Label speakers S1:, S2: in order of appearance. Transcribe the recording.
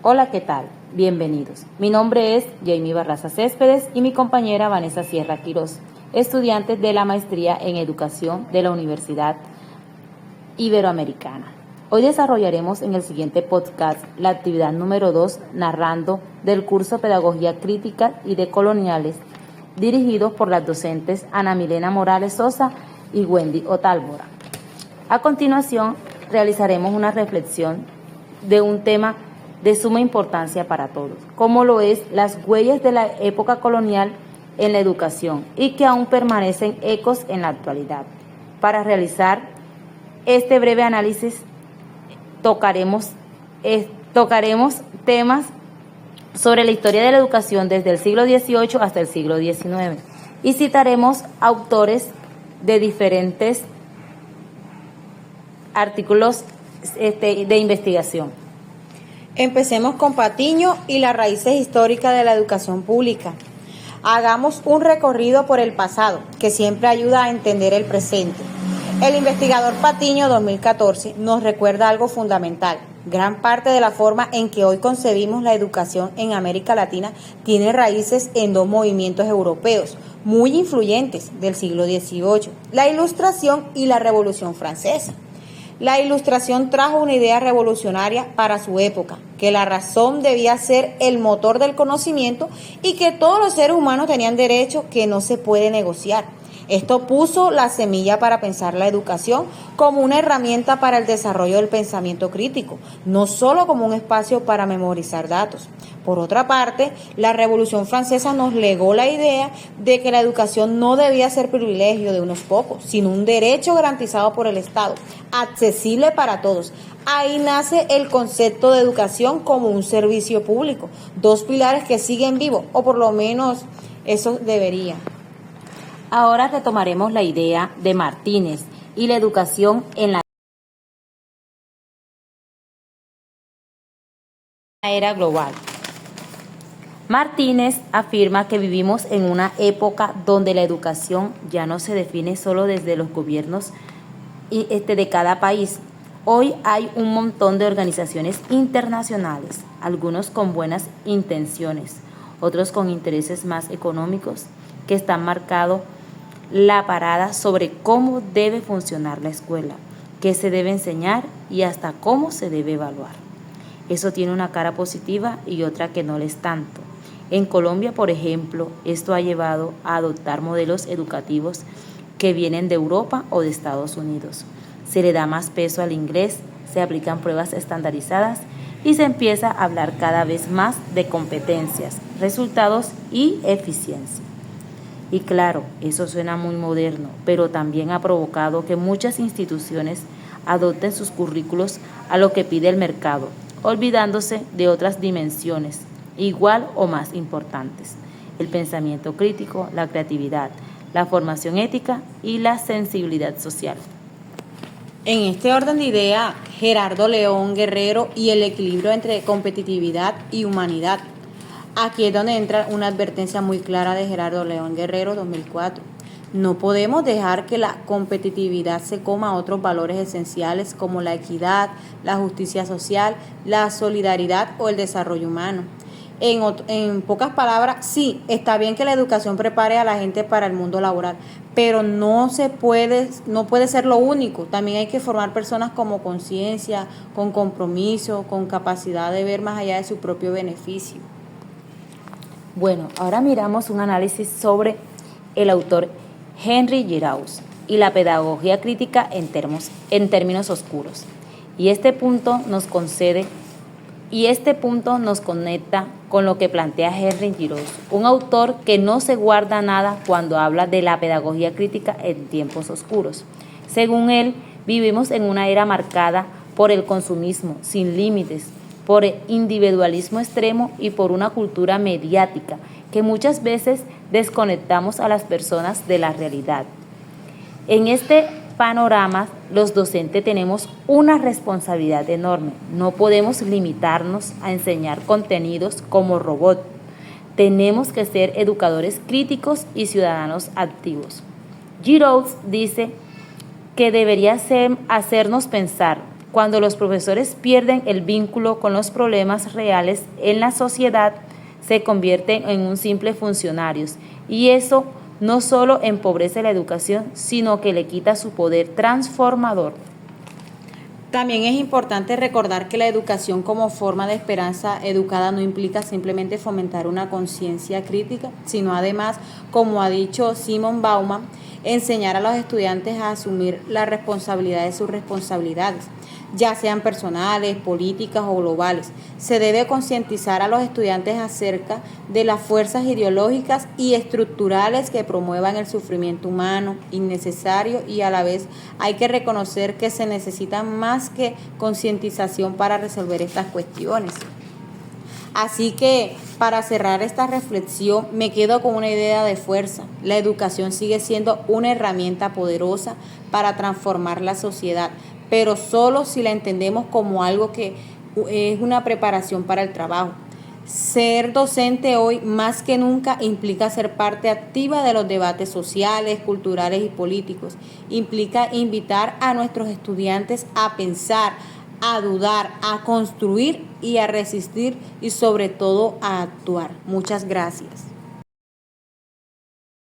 S1: Hola, ¿qué tal? Bienvenidos. Mi nombre es Jamie Barraza Céspedes y mi compañera Vanessa Sierra Quirós, estudiantes de la Maestría en Educación de la Universidad Iberoamericana. Hoy desarrollaremos en el siguiente podcast la actividad número 2, narrando del curso Pedagogía Crítica y Decoloniales, dirigidos por las docentes Ana Milena Morales Sosa y Wendy Otálvora. A continuación, realizaremos una reflexión de un tema de suma importancia para todos, como lo es las huellas de la época colonial en la educación y que aún permanecen ecos en la actualidad. Para realizar este breve análisis, tocaremos temas sobre la historia de la educación desde el siglo XVIII hasta el siglo XIX y citaremos autores de diferentes artículos de investigación.
S2: Empecemos con Patiño y las raíces históricas de la educación pública. Hagamos un recorrido por el pasado, que siempre ayuda a entender el presente. El investigador Patiño 2014 nos recuerda algo fundamental. Gran parte de la forma en que hoy concebimos la educación en América Latina tiene raíces en dos movimientos europeos muy influyentes del siglo XVIII, la Ilustración y la Revolución Francesa. La Ilustración trajo una idea revolucionaria para su época, que la razón debía ser el motor del conocimiento y que todos los seres humanos tenían derechos que no se puede negociar. Esto puso la semilla para pensar la educación como una herramienta para el desarrollo del pensamiento crítico, no solo como un espacio para memorizar datos. Por otra parte, la Revolución Francesa nos legó la idea de que la educación no debía ser privilegio de unos pocos, sino un derecho garantizado por el Estado, accesible para todos. Ahí nace el concepto de educación como un servicio público, dos pilares que siguen vivos, o por lo menos eso debería.
S1: Ahora retomaremos la idea de Martínez y la educación en la era global. Martínez afirma que vivimos en una época donde la educación ya no se define solo desde los gobiernos de cada país. Hoy hay un montón de organizaciones internacionales, algunos con buenas intenciones, otros con intereses más económicos, que están marcando la parada sobre cómo debe funcionar la escuela, qué se debe enseñar y hasta cómo se debe evaluar. Eso tiene una cara positiva y otra que no lo es tanto. En Colombia, por ejemplo, esto ha llevado a adoptar modelos educativos que vienen de Europa o de Estados Unidos. Se le da más peso al inglés, se aplican pruebas estandarizadas y se empieza a hablar cada vez más de competencias, resultados y eficiencia. Y claro, eso suena muy moderno, pero también ha provocado que muchas instituciones adopten sus currículos a lo que pide el mercado, olvidándose de otras dimensiones, igual o más importantes: el pensamiento crítico, la creatividad, la formación ética y la sensibilidad social.
S2: En este orden de idea, Gerardo León Guerrero y el equilibrio entre competitividad y humanidad. Aquí es donde entra una advertencia muy clara de Gerardo León Guerrero 2004. No podemos dejar que la competitividad se coma otros valores esenciales como la equidad, la justicia social, la solidaridad o el desarrollo humano. En pocas palabras, sí, está bien que la educación prepare a la gente para el mundo laboral, pero no puede ser lo único. También hay que formar personas con conciencia, con compromiso, con capacidad de ver más allá de su propio beneficio.
S1: Bueno, ahora miramos un análisis sobre el autor Henry Giraud y la pedagogía crítica en términos oscuros. Y este punto nos conecta con lo que plantea Henry Giraud, un autor que no se guarda nada cuando habla de la pedagogía crítica en tiempos oscuros. Según él, vivimos en una era marcada por el consumismo sin límites, por el individualismo extremo y por una cultura mediática que muchas veces desconectamos a las personas de la realidad. En este panorama, los docentes tenemos una responsabilidad enorme. No podemos limitarnos a enseñar contenidos como robot. Tenemos que ser educadores críticos y ciudadanos activos. Giraud dice que debería hacernos pensar Cuando los profesores pierden el vínculo con los problemas reales en la sociedad, se convierten en un simple funcionarios, y eso no solo empobrece la educación, sino que le quita su poder transformador.
S2: También es importante recordar que la educación como forma de esperanza educada no implica simplemente fomentar una conciencia crítica, sino además, como ha dicho Simon Bauman, enseñar a los estudiantes a asumir la responsabilidad de sus responsabilidades, ya sean personales, políticas o globales. Se debe concientizar a los estudiantes acerca de las fuerzas ideológicas y estructurales que promuevan el sufrimiento humano innecesario, y a la vez hay que reconocer que se necesita más que concientización para resolver estas cuestiones. Así que, para cerrar esta reflexión, me quedo con una idea de fuerza. La educación sigue siendo una herramienta poderosa para transformar la sociedad, pero solo si la entendemos como algo que es una preparación para el trabajo. Ser docente hoy más que nunca implica ser parte activa de los debates sociales, culturales y políticos. Implica invitar a nuestros estudiantes a pensar, a dudar, a construir y a resistir, y sobre todo a actuar. Muchas gracias.